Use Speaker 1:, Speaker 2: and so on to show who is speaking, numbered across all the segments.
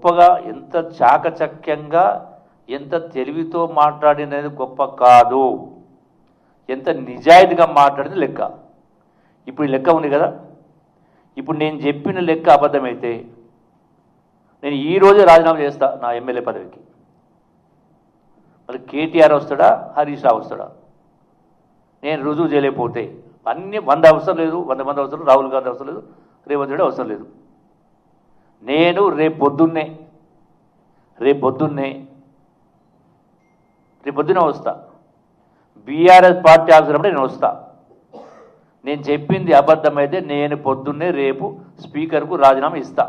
Speaker 1: గొప్పగా ఎంత చాకచక్యంగా ఎంత తెలివితో మాట్లాడినది గొప్ప కాదు, ఎంత నిజాయితీగా మాట్లాడింది లెక్క. ఇప్పుడు ఈ లెక్క ఉంది కదా, ఇప్పుడు నేను చెప్పిన లెక్క అబద్ధమైతే నేను ఈరోజే రాజీనామా చేస్తా నా ఎమ్మెల్యే పదవికి. మరి కేటీఆర్ వస్తాడా, హరీష్ రావు వస్తాడా? నేను రుజువు చేయలేకపోతే అన్నీ 100 అవసరం లేదు, 100 మంది అవసరం, రాహుల్ గాంధీ అవసరం లేదు, రేవంత్ రెడ్డి అవసరం లేదు. నేను రేపు పొద్దున్నే వస్తా. బీఆర్ఎస్ పార్టీ అవసరమంటే నేను వస్తా. నేను చెప్పింది అబద్ధమైతే నేను పొద్దున్నే రేపు స్పీకర్కు రాజీనామా ఇస్తా.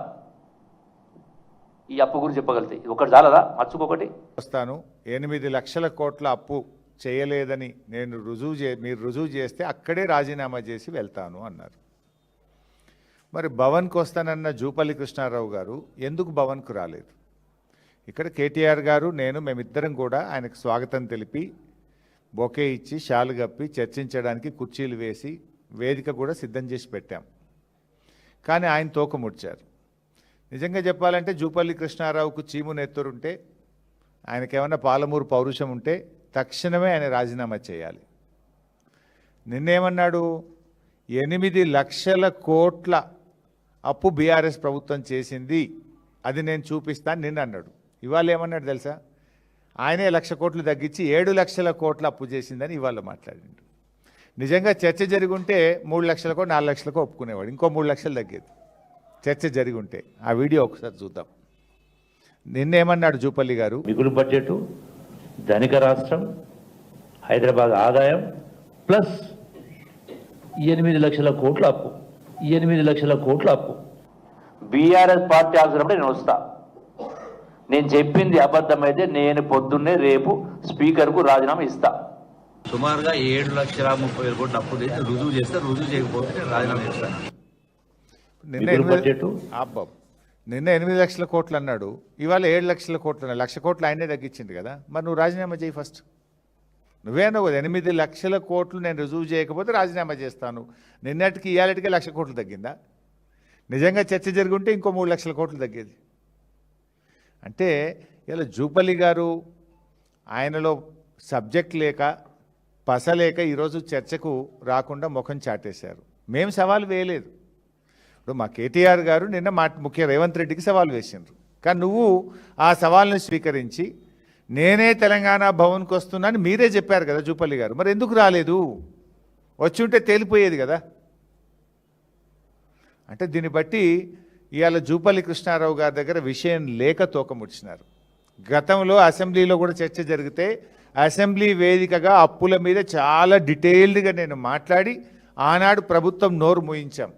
Speaker 1: ఈ అప్పు గురించి చెప్పగలితే ఒకటి చాలదా? మర్చుకొకటి
Speaker 2: వస్తాను. 8 లక్షల కోట్ల అప్పు చేయలేదని మీరు రుజువు చేస్తే అక్కడే రాజీనామా చేసి వెళ్తాను అన్నారు. మరి భవన్కు వస్తానన్న జూపల్లి కృష్ణారావు గారు ఎందుకు భవన్కు రాలేదు? ఇక్కడ కేటీఆర్ గారు మేమిద్దరం కూడా ఆయనకు స్వాగతం తెలిపి బొకే ఇచ్చి షాలు కప్పి చర్చించడానికి కుర్చీలు వేసి వేదిక కూడా సిద్ధం చేసి పెట్టాం. కానీ ఆయన తోక ముడిచారు. నిజంగా చెప్పాలంటే జూపల్లి కృష్ణారావుకు చీము నెత్తురుంటే, ఆయనకేమన్నా పాలమూరు పౌరుషం ఉంటే తక్షణమే ఆయన రాజీనామా చేయాలి. నిన్నేమన్నాడు? 8 లక్షల కోట్ల అప్పు బీఆర్ఎస్ ప్రభుత్వం చేసింది, అది నేను చూపిస్తాను నిన్న అన్నాడు. ఇవాళ ఏమన్నాడు తెలుసా? ఆయనే 1 లక్ష కోట్లు తగ్గించి 7 లక్షల కోట్ల అప్పు చేసిందని ఇవాళ మాట్లాడిండు. నిజంగా చర్చ జరిగి ఉంటే 3 లక్షలకో 4 లక్షలకో ఒప్పుకునేవాడు, ఇంకో 3 లక్షలు తగ్గేది చర్చ జరిగి ఉంటే. ఆ వీడియో ఒకసారి చూద్దాం. నిన్నేమన్నాడు జూపల్లి గారు?
Speaker 1: మిగులు బడ్జెట్, ధనిక రాష్ట్రం, హైదరాబాద్ ఆదాయం ప్లస్ 8 లక్షల కోట్ల అప్పు. 8 లక్షల కోట్ల అప్పు. బీఆర్ఎస్ పార్టీ అవసరమంటే నేను వస్తా. నేను చెప్పింది అబద్ధమైతే నేను పొద్దున్నే రేపు స్పీకర్కు రాజీనామా ఇస్తా.
Speaker 3: సుమారుగా 7,30,000 కోట్ల అప్పు చేసి రుజువు చేస్తే, రుజువు చేయకపోతే నేను రాజీనామా చేస్తాను.
Speaker 2: నిన్న 8 లక్షల కోట్లు అన్నాడు, ఇవాళ 7 లక్షల కోట్లు అన్నాడు. 1 లక్ష కోట్లు ఆయనే తగ్గించింది కదా. మరి నువ్వు రాజీనామా చేయి ఫస్ట్. నువ్వేనో 8 లక్షల కోట్లు నేను రుజువు చేయకపోతే రాజీనామా చేస్తాను. నిన్నటికి ఇవాళటికి 1 లక్ష కోట్లు తగ్గిందా? నిజంగా చర్చ జరుగుంటే ఇంకో 3 లక్షల కోట్లు తగ్గేది. అంటే ఇలా జూపల్లి గారు ఆయనలో సబ్జెక్ట్ లేక పసలేక ఈరోజు చర్చకు రాకుండా ముఖం చాటేశారు. మేము సవాల్ వేయలేదు. ఇప్పుడు మా కేటీఆర్ గారు నిన్న ముఖ్య రేవంత్ రెడ్డికి సవాల్ వేసిండ్రు. కానీ నువ్వు ఆ సవాల్ని స్వీకరించి నేనే తెలంగాణ భవన్కి వస్తున్నాను మీరే చెప్పారు కదా జూపల్లి గారు. మరి ఎందుకు రాలేదు? వచ్చి ఉంటే తేలిపోయేది కదా. అంటే దీన్ని బట్టి ఇవాళ జూపల్లి కృష్ణారావు గారి దగ్గర విషయం లేక తోకముడిచినారు. గతంలో అసెంబ్లీలో కూడా చర్చ జరిగితే అసెంబ్లీ వేదికగా అప్పుల మీద చాలా డీటెయిల్డ్గా నేను మాట్లాడి ఆనాడు ప్రభుత్వం నోరు మూయించాం.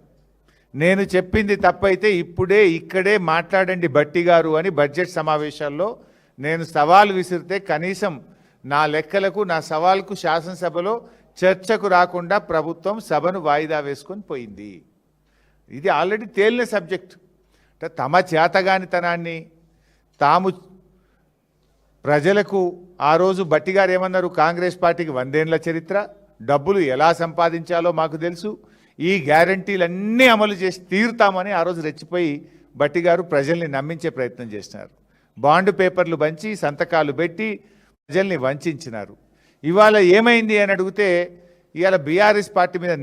Speaker 2: నేను చెప్పింది తప్పైతే ఇప్పుడే ఇక్కడే మాట్లాడండి భట్టి గారు అని బడ్జెట్ సమావేశాల్లో నేను సవాల్ విసిరితే కనీసం నా లెక్కలకు నా సవాల్కు శాసనసభలో చర్చకు రాకుండా ప్రభుత్వం సభను వాయిదా వేసుకొని పోయింది. ఇది ఆల్రెడీ తేలిన సబ్జెక్ట్. అంటే తమ చేతగానితనాన్ని తాము ప్రజలకు ఆ రోజు భట్టి గారు ఏమన్నారు? కాంగ్రెస్ పార్టీకి 100 ఏళ్ల చరిత్ర, డబ్బులు ఎలా సంపాదించాలో మాకు తెలుసు, ఈ గ్యారంటీలన్నీ అమలు చేసి తీరుతామని ఆ రోజు రెచ్చిపోయి భట్టి గారు ప్రజల్ని నమ్మించే ప్రయత్నం చేసినారు. బాండ్ పేపర్లు పంచి సంతకాలు పెట్టి ప్రజల్ని వంచినారు. ఇవాళ ఏమైంది అని అడిగితే ఇవాళ బీఆర్ఎస్ పార్టీ మీద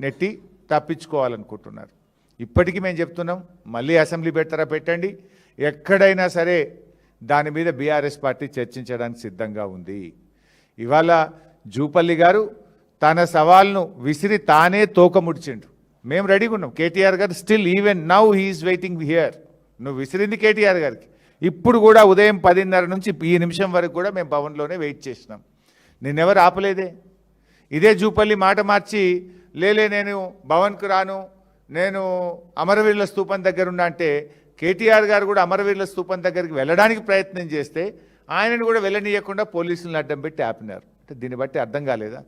Speaker 2: నెట్టి తప్పించుకోవాలనుకుంటున్నారు. ఇప్పటికీ మేము చెప్తున్నాం, మళ్ళీ అసెంబ్లీ పెడతారా పెట్టండి, ఎక్కడైనా సరే దాని మీద బీఆర్ఎస్ పార్టీ చర్చించడానికి సిద్ధంగా ఉంది. ఇవాళ జూపల్లి గారు తన సవాల్ను విసిరి తానే తోకముడిచిండు. మేము రెడీగా ఉన్నాం. కేటీఆర్ గారు still even now he's waiting here. నువ్వు విసిరింది కేటీఆర్ గారికి. ఇప్పుడు కూడా ఉదయం 10:30 నుంచి ఈ నిమిషం వరకు కూడా మేము భవన్లోనే వెయిట్ చేసినాం. నిన్నెవరు ఆపలేదే. ఇదే జూపల్లి మాట మార్చి లేలే నేను భవన్కు రాను, నేను అమరవీరుల స్తూపం దగ్గర ఉన్నా అంటే కేటీఆర్ గారు కూడా అమరవీరుల స్తూపం దగ్గరికి వెళ్ళడానికి ప్రయత్నం చేస్తే ఆయనను కూడా వెళ్ళనీయకుండా పోలీసులను అడ్డం పెట్టి ఆపినారు. అంటే దీన్ని బట్టి అర్థం కాలేదా?